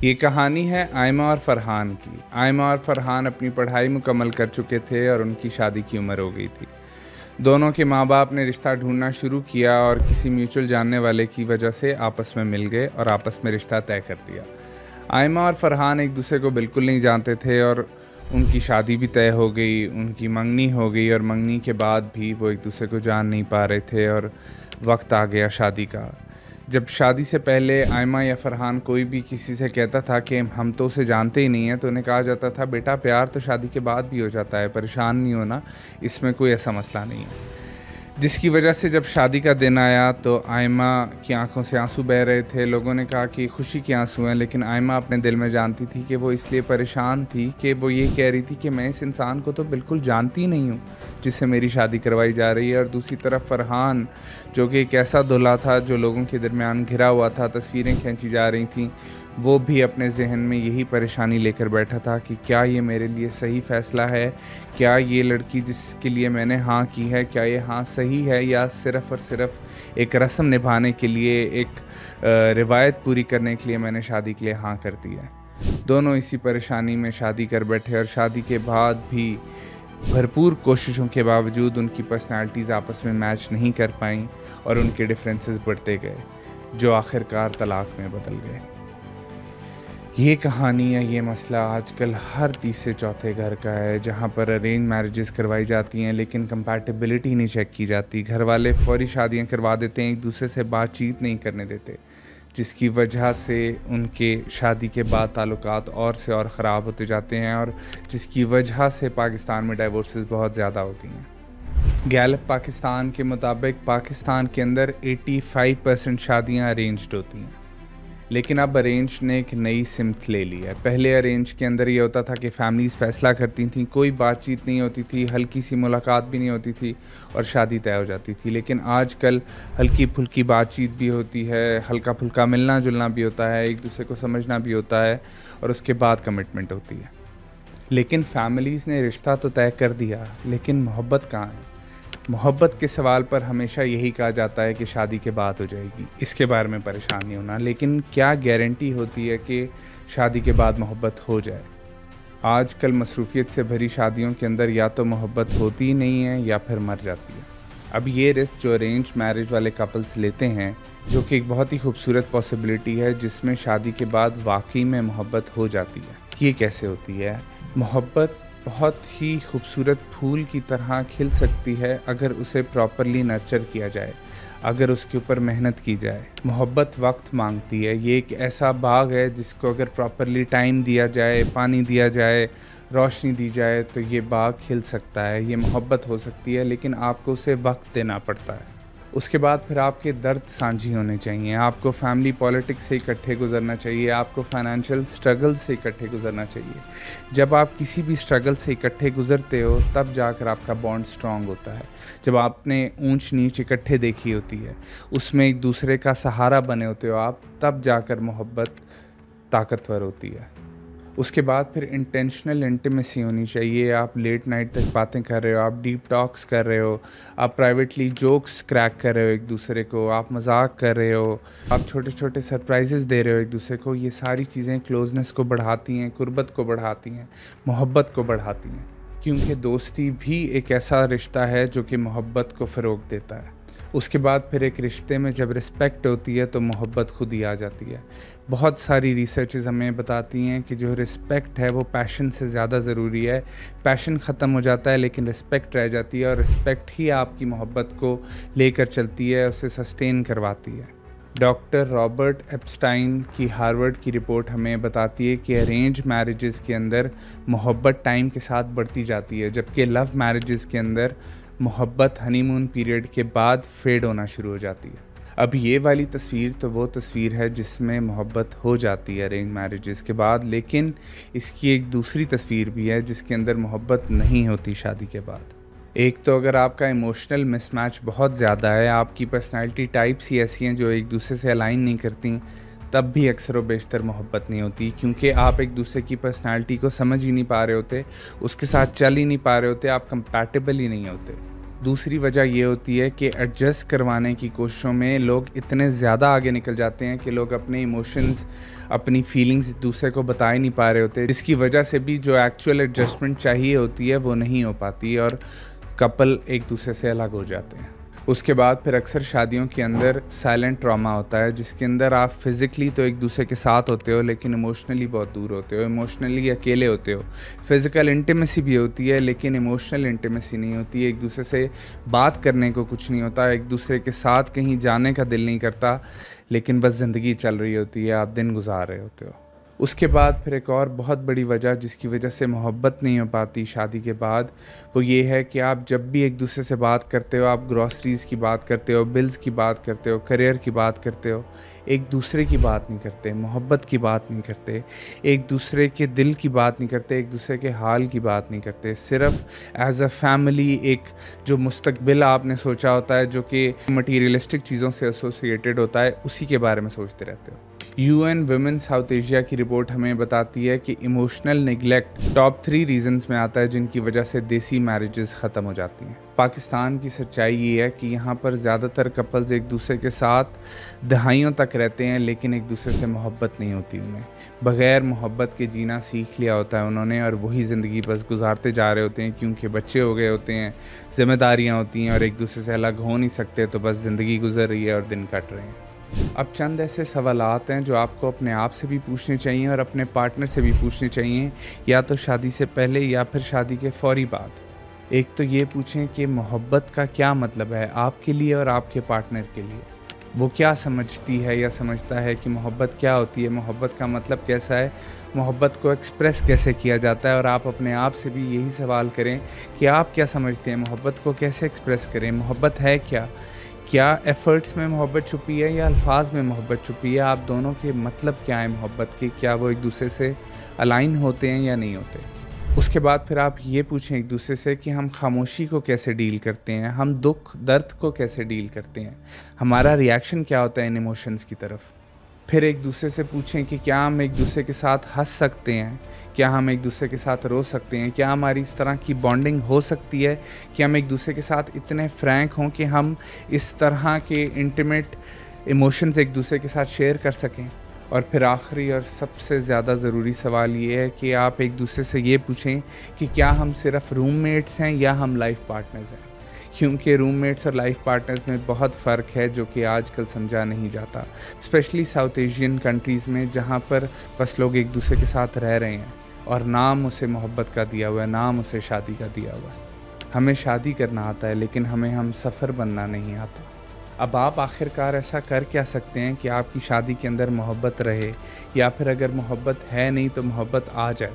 ये कहानी है आयमा और फरहान की। आयमा और फरहान अपनी पढ़ाई मुकम्मल कर चुके थे और उनकी शादी की उम्र हो गई थी। दोनों के माँ बाप ने रिश्ता ढूंढना शुरू किया और किसी म्यूचुअल जानने वाले की वजह से आपस में मिल गए और आपस में रिश्ता तय कर दिया। आयमा और फरहान एक दूसरे को बिल्कुल नहीं जानते थे और उनकी शादी भी तय हो गई, उनकी मंगनी हो गई और मंगनी के बाद भी वो एक दूसरे को जान नहीं पा रहे थे और वक्त आ गया शादी का। जब शादी से पहले आयमा या फरहान कोई भी किसी से कहता था कि हम तो उसे जानते ही नहीं हैं, तो उन्हें कहा जाता था बेटा प्यार तो शादी के बाद भी हो जाता है, परेशान नहीं होना, इसमें कोई ऐसा मसला नहीं है। जिसकी वजह से जब शादी का दिन आया तो आयमा की आंखों से आंसू बह रहे थे। लोगों ने कहा कि खुशी के आंसू हैं, लेकिन आयमा अपने दिल में जानती थी कि वो इसलिए परेशान थी कि वो ये कह रही थी कि मैं इस इंसान को तो बिल्कुल जानती नहीं हूँ जिससे मेरी शादी करवाई जा रही है। और दूसरी तरफ फरहान, जो कि एक ऐसा दूल्हा था जो लोगों के दरमियान घिरा हुआ था, तस्वीरें खींची जा रही थीं, वो भी अपने जहन में यही परेशानी लेकर बैठा था कि क्या ये मेरे लिए सही फ़ैसला है, क्या ये लड़की जिसके लिए मैंने हाँ की है, क्या ये हाँ सही है या सिर्फ़ और सिर्फ एक रस्म निभाने के लिए, एक रिवायत पूरी करने के लिए मैंने शादी के लिए हाँ कर दी है। दोनों इसी परेशानी में शादी कर बैठे और शादी के बाद भी भरपूर कोशिशों के बावजूद उनकी पर्सनालिटीज़ आपस में मैच नहीं कर पाईं और उनके डिफरेंसेस बढ़ते गए, जो आखिरकार तलाक में बदल गए। ये कहानी या ये मसला आजकल हर तीसरे चौथे घर का है, जहाँ पर अरेंज मैरिजेस करवाई जाती हैं लेकिन कंपैटिबिलिटी नहीं चेक की जाती। घर वाले फौरी शादियाँ करवा देते हैं, एक दूसरे से बातचीत नहीं करने देते, जिसकी वजह से उनके शादी के बाद ताल्लुकात और से और ख़राब होते जाते हैं और जिसकी वजह से पाकिस्तान में डाइवोर्सेस बहुत ज़्यादा हो गई हैं। गैलप पाकिस्तान के मुताबिक पाकिस्तान के अंदर 85% शादियाँ अरेंज्ड होती हैं, लेकिन अब अरेंज ने एक नई सिमत ले ली है। पहले अरेंज के अंदर ये होता था कि फैमिलीज़ फ़ैसला करती थी, कोई बातचीत नहीं होती थी, हल्की सी मुलाकात भी नहीं होती थी और शादी तय हो जाती थी। लेकिन आजकल हल्की फुल्की बातचीत भी होती है, हल्का फुल्का मिलना जुलना भी होता है, एक दूसरे को समझना भी होता है और उसके बाद कमिटमेंट होती है। लेकिन फैमिलीज़ ने रिश्ता तो तय कर दिया, लेकिन मोहब्बत कहाँ है? मोहब्बत के सवाल पर हमेशा यही कहा जाता है कि शादी के बाद हो जाएगी, इसके बारे में परेशान नहीं होना। लेकिन क्या गारंटी होती है कि शादी के बाद मोहब्बत हो जाए? आजकल मसरूफियत से भरी शादियों के अंदर या तो मोहब्बत होती ही नहीं है या फिर मर जाती है। अब ये रिस्क जो अरेंज मैरिज वाले कपल्स लेते हैं, जो कि एक बहुत ही खूबसूरत पॉसिबिलिटी है जिसमें शादी के बाद वाकई में मोहब्बत हो जाती है। ये कैसे होती है? मोहब्बत बहुत ही खूबसूरत फूल की तरह खिल सकती है अगर उसे प्रॉपरली नर्चर किया जाए, अगर उसके ऊपर मेहनत की जाए। मोहब्बत वक्त मांगती है। ये एक ऐसा बाग है जिसको अगर प्रॉपरली टाइम दिया जाए, पानी दिया जाए, रोशनी दी जाए तो ये बाग खिल सकता है, ये मोहब्बत हो सकती है। लेकिन आपको उसे वक्त देना पड़ता है। उसके बाद फिर आपके दर्द साझी होने चाहिए, आपको फैमिली पॉलिटिक्स से इकट्ठे गुजरना चाहिए, आपको फाइनेंशियल स्ट्रगल से इकट्ठे गुजरना चाहिए। जब आप किसी भी स्ट्रगल से इकट्ठे गुजरते हो तब जाकर आपका बॉन्ड स्ट्रॉन्ग होता है। जब आपने ऊंच नीच इकट्ठे देखी होती है, उसमें एक दूसरे का सहारा बने होते हो आप, तब जाकर मोहब्बत ताकतवर होती है। उसके बाद फिर इंटेंशनल इंटीमेसी होनी चाहिए। आप लेट नाइट तक बातें कर रहे हो, आप डीप टॉक्स कर रहे हो, आप प्राइवेटली जोक्स क्रैक कर रहे हो एक दूसरे को, आप मजाक कर रहे हो, आप छोटे छोटे सरप्राइजेस दे रहे हो एक दूसरे को। ये सारी चीज़ें क्लोजनेस को बढ़ाती हैं, कुर्बत को बढ़ाती हैं, मोहब्बत को बढ़ाती हैं। क्योंकि दोस्ती भी एक ऐसा रिश्ता है जो कि मोहब्बत को फ़रोग़ देता है। उसके बाद फिर एक रिश्ते में जब रिस्पेक्ट होती है तो मोहब्बत खुद ही आ जाती है। बहुत सारी रिसर्चेस हमें बताती हैं कि जो रिस्पेक्ट है वो पैशन से ज़्यादा ज़रूरी है। पैशन ख़त्म हो जाता है लेकिन रिस्पेक्ट रह जाती है और रिस्पेक्ट ही आपकी मोहब्बत को लेकर चलती है, उसे सस्टेन करवाती है। डॉक्टर रॉबर्ट एप्स्टाइन की हार्वर्ड की रिपोर्ट हमें बताती है कि अरेंज मैरिजेस के अंदर मोहब्बत टाइम के साथ बढ़ती जाती है, जबकि लव मैरिजेस के अंदर मोहब्बत हनीमून पीरियड के बाद फेड होना शुरू हो जाती है। अब ये वाली तस्वीर तो वो तस्वीर है जिसमें मोहब्बत हो जाती है अरेंज मैरिजेस के बाद, लेकिन इसकी एक दूसरी तस्वीर भी है जिसके अंदर मोहब्बत नहीं होती शादी के बाद। एक तो अगर आपका इमोशनल मिसमैच बहुत ज़्यादा है, आपकी पर्सनैलिटी टाइप्स ही ऐसी हैं जो एक दूसरे से अलाइन नहीं करती, तब भी अक्सर व बेशतर मोहब्बत नहीं होती, क्योंकि आप एक दूसरे की पर्सनैलिटी को समझ ही नहीं पा रहे होते, उसके साथ चल ही नहीं पा रहे होते, आप कंपैटिबल ही नहीं होते। दूसरी वजह ये होती है कि एडजस्ट करवाने की कोशिशों में लोग इतने ज़्यादा आगे निकल जाते हैं कि लोग अपने इमोशंस, अपनी फीलिंग्स दूसरे को बता ही नहीं पा रहे होते, जिसकी वजह से भी जो एक्चुअल एडजस्टमेंट चाहिए होती है वो नहीं हो पाती और कपल एक दूसरे से अलग हो जाते हैं। उसके बाद फिर अक्सर शादियों के अंदर साइलेंट ट्रॉमा होता है, जिसके अंदर आप फिज़िकली तो एक दूसरे के साथ होते हो लेकिन इमोशनली बहुत दूर होते हो, इमोशनली अकेले होते हो। फिज़िकल इंटीमेसी भी होती है लेकिन इमोशनल इंटीमेसी नहीं होती है, एक दूसरे से बात करने को कुछ नहीं होता, एक दूसरे के साथ कहीं जाने का दिल नहीं करता, लेकिन बस ज़िंदगी चल रही होती है, आप दिन गुजार रहे होते हो। उसके बाद फिर एक और बहुत बड़ी वजह जिसकी वजह से मोहब्बत नहीं हो पाती शादी के बाद, वो ये है कि आप जब भी एक दूसरे से बात करते हो, आप ग्रॉसरीज़ की बात करते हो, बिल्स की बात करते हो, करियर की बात करते हो, एक दूसरे की बात नहीं करते, मोहब्बत की बात नहीं करते, एक दूसरे के दिल की बात नहीं करते, एक दूसरे के हाल की बात नहीं करते। सिर्फ एज अ फैमिली एक जो मुस्तकबिल आपने सोचा होता है जो कि मटीरियलिस्टिक चीज़ों से एसोसिएटेड होता है, उसी के बारे में सोचते रहते हो। UN वुमेन साउथ एशिया की रिपोर्ट हमें बताती है कि इमोशनल निगलेक्ट टॉप 3 रीजंस में आता है जिनकी वजह से देसी मैरिजेस ख़त्म हो जाती हैं। पाकिस्तान की सच्चाई ये है कि यहाँ पर ज़्यादातर कपल्स एक दूसरे के साथ दहाइयों तक रहते हैं लेकिन एक दूसरे से मोहब्बत नहीं होती उन्हें। बग़ैर मोहब्बत के जीना सीख लिया होता है उन्होंने और वही ज़िंदगी बस गुजारते जा रहे होते हैं क्योंकि बच्चे हो गए होते हैं, ज़िम्मेदारियाँ होती हैं और एक दूसरे से अलग हो नहीं सकते, तो बस ज़िंदगी गुजर रही है और दिन कट रहे हैं। अब चंद ऐसे सवालात हैं जो आपको अपने आप से भी पूछने चाहिए और अपने पार्टनर से भी पूछने चाहिए, या तो शादी से पहले या फिर शादी के फ़ौरी बाद। एक तो ये पूछें कि मोहब्बत का क्या मतलब है आपके लिए और आपके पार्टनर के लिए। वो क्या समझती है या समझता है कि मोहब्बत क्या होती है, मोहब्बत का मतलब कैसा है, मोहब्बत को एक्सप्रेस कैसे किया जाता है। और आप अपने आप से भी यही सवाल करें कि आप क्या समझते हैं, मोहब्बत को कैसे एक्सप्रेस करें, मोहब्बत है क्या एफ़र्ट्स में मोहब्बत छुपी है या अल्फाज में मोहब्बत छुपी है, आप दोनों के मतलब क्या है मोहब्बत के, क्या वो एक दूसरे से अलाइन होते हैं या नहीं होते। उसके बाद फिर आप ये पूछें एक दूसरे से कि हम खामोशी को कैसे डील करते हैं, हम दुख दर्द को कैसे डील करते हैं, हमारा रिएक्शन क्या होता है इन इमोशंस की तरफ। फिर एक दूसरे से पूछें कि क्या हम एक दूसरे के साथ हंस सकते हैं, क्या हम एक दूसरे के साथ रो सकते हैं, क्या हमारी इस तरह की बॉन्डिंग हो सकती है कि हम एक दूसरे के साथ इतने फ्रैंक हों कि हम इस तरह के इंटीमेट इमोशंस एक दूसरे के साथ शेयर कर सकें। और फिर आखिरी और सबसे ज़्यादा ज़रूरी सवाल ये है कि आप एक दूसरे से ये पूछें कि क्या हम सिर्फ रूममेट्स हैं या हम लाइफ पार्टनर्स हैं, क्योंकि रूममेट्स और लाइफ पार्टनर्स में बहुत फ़र्क है जो कि आजकल समझा नहीं जाता, स्पेशली साउथ एशियन कंट्रीज़ में जहाँ पर बस लोग एक दूसरे के साथ रह रहे हैं और नाम उसे मोहब्बत का दिया हुआ है, नाम उसे शादी का दिया हुआ है। हमें शादी करना आता है लेकिन हमें हम सफ़र बनना नहीं आता। अब आप आखिरकार ऐसा कर क्या सकते हैं कि आपकी शादी के अंदर मोहब्बत रहे, या फिर अगर मोहब्बत है नहीं तो मोहब्बत आ जाए।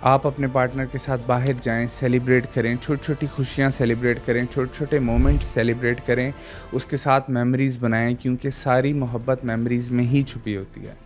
आप अपने पार्टनर के साथ बाहर जाएं, सेलिब्रेट करें, छोटी छोटी खुशियां सेलिब्रेट करें, छोटे छोटे मोमेंट्स सेलिब्रेट करें, उसके साथ मेमोरीज़ बनाएं, क्योंकि सारी मोहब्बत मेमोरीज़ में ही छुपी होती है।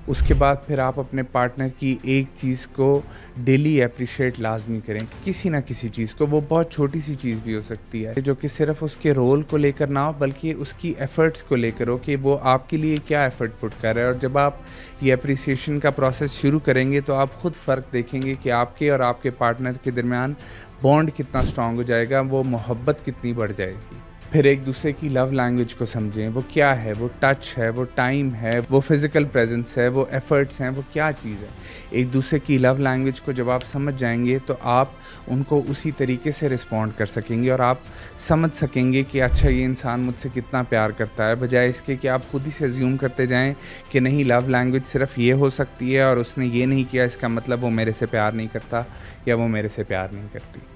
उसके बाद फिर आप अपने पार्टनर की एक चीज़ को डेली अप्रिशिएट लाजमी करें, किसी ना किसी चीज़ को, वो बहुत छोटी सी चीज़ भी हो सकती है जो कि सिर्फ उसके रोल को लेकर ना हो बल्कि उसकी एफ़र्ट्स को लेकर हो कि वो आपके लिए क्या एफ़र्ट पुट कर रहा है। और जब आप ये अप्रिसिएशन का प्रोसेस शुरू करेंगे तो आप ख़ुद फ़र्क देखेंगे कि आपके और आपके पार्टनर के दरमियान बॉन्ड कितना स्ट्रॉन्ग हो जाएगा, वो मोहब्बत कितनी बढ़ जाएगी। फिर एक दूसरे की लव लैंग्वेज को समझें, वो क्या है, वो टच है, वो टाइम है, वो फिज़िकल प्रेजेंस है, वो एफ़र्ट्स हैं, वो क्या चीज़ है। एक दूसरे की लव लैंग्वेज को जब आप समझ जाएंगे तो आप उनको उसी तरीके से रिस्पॉन्ड कर सकेंगे और आप समझ सकेंगे कि अच्छा ये इंसान मुझसे कितना प्यार करता है, बजाय इसके कि आप खुद ही से अज्यूम करते जाएं कि नहीं लव लैंग्वेज सिर्फ ये हो सकती है और उसने ये नहीं किया इसका मतलब वो मेरे से प्यार नहीं करता या वो मेरे से प्यार नहीं करती।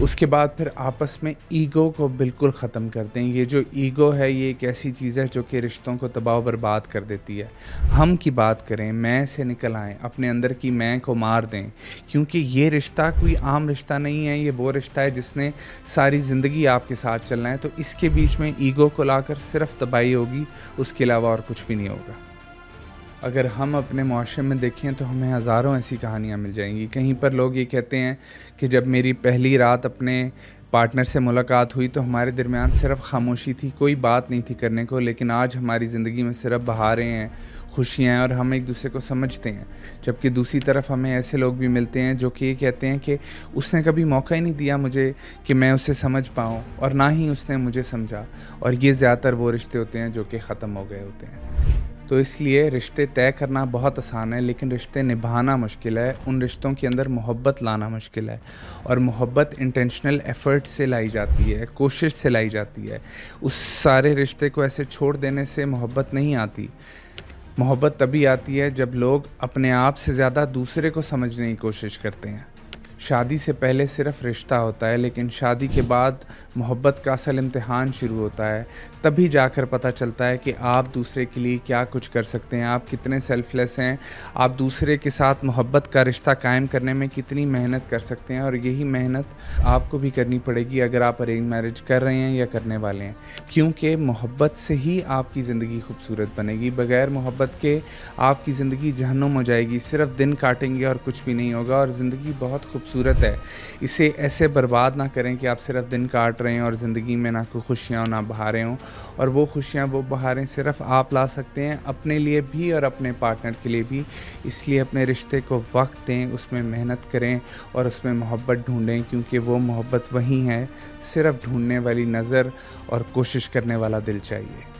उसके बाद फिर आपस में ईगो को बिल्कुल ख़त्म कर दें। ये जो ईगो है ये एक ऐसी चीज़ है जो कि रिश्तों को तबाह बर्बाद कर देती है। हम की बात करें, मैं से निकल आएँ, अपने अंदर की मैं को मार दें, क्योंकि ये रिश्ता कोई आम रिश्ता नहीं है, ये वो रिश्ता है जिसने सारी ज़िंदगी आपके साथ चलना है। तो इसके बीच में ईगो को लाकर सिर्फ तबाही होगी, उसके अलावा और कुछ भी नहीं होगा। अगर हम अपने मुआशरे में देखें तो हमें हज़ारों ऐसी कहानियाँ मिल जाएंगी। कहीं पर लोग ये कहते हैं कि जब मेरी पहली रात अपने पार्टनर से मुलाकात हुई तो हमारे दरमियान सिर्फ़ खामोशी थी, कोई बात नहीं थी करने को, लेकिन आज हमारी ज़िंदगी में सिर्फ बहारें हैं, खुशियाँ हैं और हम एक दूसरे को समझते हैं। जबकि दूसरी तरफ हमें ऐसे लोग भी मिलते हैं जो कि ये कहते हैं कि उसने कभी मौका ही नहीं दिया मुझे कि मैं उसे समझ पाऊँ, और ना ही उसने मुझे समझा। और ये ज़्यादातर वो रिश्ते होते हैं जो कि ख़त्म हो गए होते हैं। तो इसलिए रिश्ते तय करना बहुत आसान है, लेकिन रिश्ते निभाना मुश्किल है। उन रिश्तों के अंदर मोहब्बत लाना मुश्किल है, और मोहब्बत इंटेंशनल एफ़र्ट से लाई जाती है, कोशिश से लाई जाती है। उस सारे रिश्ते को ऐसे छोड़ देने से मोहब्बत नहीं आती। मोहब्बत तभी आती है जब लोग अपने आप से ज़्यादा दूसरे को समझने की कोशिश करते हैं। शादी से पहले सिर्फ़ रिश्ता होता है, लेकिन शादी के बाद मोहब्बत का असल इम्तिहान शुरू होता है। तभी जाकर पता चलता है कि आप दूसरे के लिए क्या कुछ कर सकते हैं, आप कितने सेल्फ़लेस हैं, आप दूसरे के साथ मोहब्बत का रिश्ता कायम करने में कितनी मेहनत कर सकते हैं। और यही मेहनत आपको भी करनी पड़ेगी अगर आप अरेंज मैरिज कर रहे हैं या करने वाले हैं, क्योंकि मोहब्बत से ही आपकी ज़िंदगी खूबसूरत बनेगी। बग़ैर मोहब्बत के आपकी ज़िंदगी जहन्नुम हो जाएगी, सिर्फ़ दिन काटेंगे और कुछ भी नहीं होगा। और ज़िंदगी बहुत खूबसूरत है, इसे ऐसे बर्बाद ना करें कि आप सिर्फ दिन काट रहे हैं और ज़िंदगी में ना कोई खुशियाँ हो ना बहारें हों। और वो खुशियाँ वो बहारें सिर्फ आप ला सकते हैं, अपने लिए भी और अपने पार्टनर के लिए भी। इसलिए अपने रिश्ते को वक्त दें, उसमें मेहनत करें और उसमें मोहब्बत ढूंढें, क्योंकि वो मोहब्बत वही है, सिर्फ ढूंढने वाली नज़र और कोशिश करने वाला दिल चाहिए।